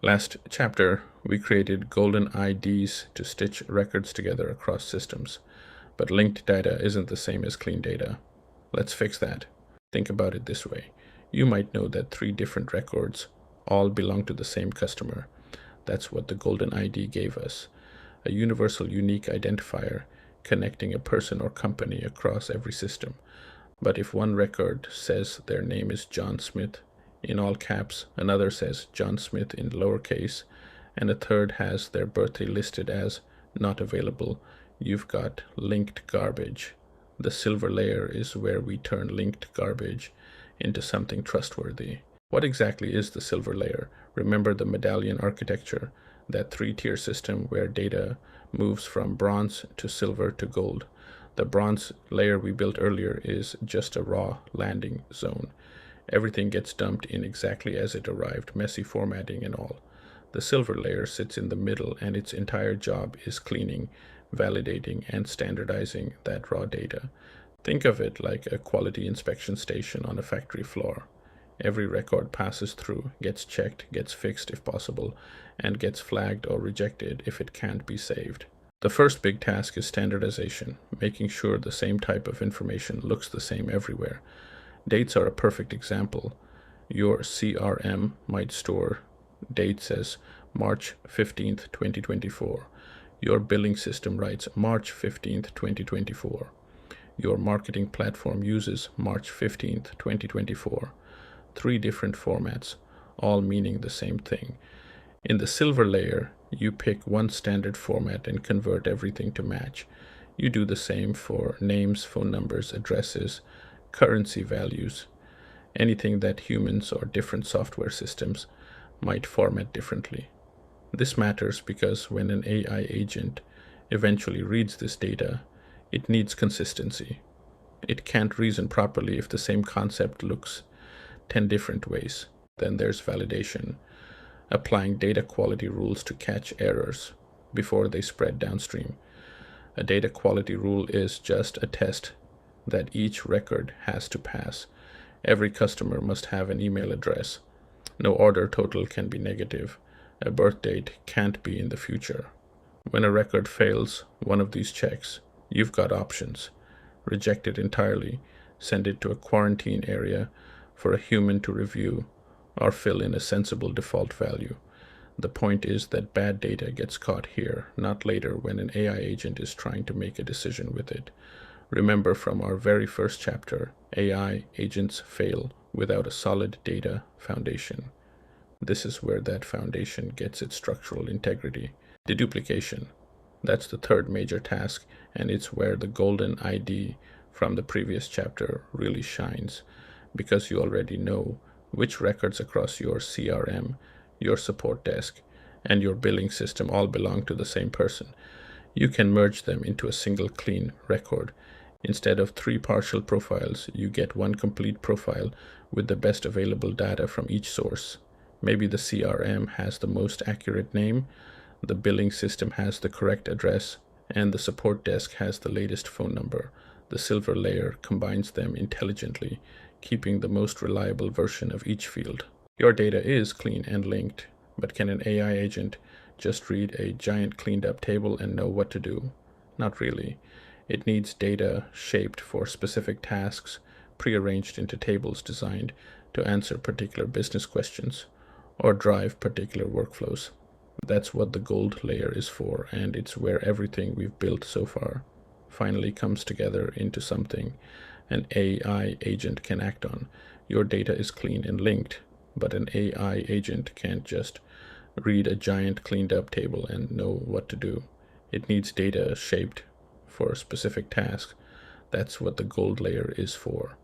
Last chapter, we created golden IDs to stitch records together across systems. But linked data isn't the same as clean data. Let's fix that. Think about it this way. You might know that 3 different records all belong to the same customer. That's what the golden ID gave us. A universal unique identifier connecting a person or company across every system. But if one record says their name is John Smith in all caps, another says John Smith in lowercase, and a third has their birthday listed as not available, you've got linked garbage. The silver layer is where we turn linked garbage into something trustworthy. What exactly is the silver layer? Remember the medallion architecture, that 3-tier system where data moves from bronze to silver to gold. The bronze layer we built earlier is just a raw landing zone. Everything gets dumped in exactly as it arrived, messy formatting and all. The silver layer sits in the middle, and its entire job is cleaning, validating, and standardizing that raw data. Think of it like a quality inspection station on a factory floor. Every record passes through, gets checked, gets fixed if possible, and gets flagged or rejected if it can't be saved. The first big task is standardization, making sure the same type of information looks the same everywhere. Dates are a perfect example. Your CRM might store dates as March 15th, 2024. Your billing system writes March 15th, 2024. Your marketing platform uses March 15th, 2024. 3 different formats, all meaning the same thing. In the silver layer, you pick one standard format and convert everything to match. You do the same for names, phone numbers, addresses, currency values, anything that humans or different software systems might format differently. This matters because when an AI agent eventually reads this data, it needs consistency. It can't reason properly if the same concept looks 10 different ways. Then there's validation, applying data quality rules to catch errors before they spread downstream. A data quality rule is just a test that each record has to pass. Every customer must have an email address. No order total can be negative. A birth date can't be in the future. When a record fails one of these checks, you've got options. Reject it entirely, send it to a quarantine area for a human to review, or fill in a sensible default value. The point is that bad data gets caught here, not later when an AI agent is trying to make a decision with it. Remember from our very first chapter, AI agents fail without a solid data foundation. This is where that foundation gets its structural integrity. Deduplication. That's the third major task, and it's where the golden ID from the previous chapter really shines, because you already know which records across your CRM, your support desk, and your billing system all belong to the same person. You can merge them into a single clean record. Instead of 3 partial profiles, you get one complete profile with the best available data from each source. Maybe the CRM has the most accurate name, the billing system has the correct address, and the support desk has the latest phone number. The silver layer combines them intelligently, keeping the most reliable version of each field. Your data is clean and linked, but can an AI agent just read a giant cleaned up table and know what to do? Not really. It needs data shaped for specific tasks, prearranged into tables designed to answer particular business questions or drive particular workflows. That's what the gold layer is for, and it's where everything we've built so far finally comes together into something an AI agent can act on. Your data is clean and linked, but an AI agent can't just read a giant cleaned up table and know what to do. It needs data shaped for specific tasks. That's what the gold layer is for.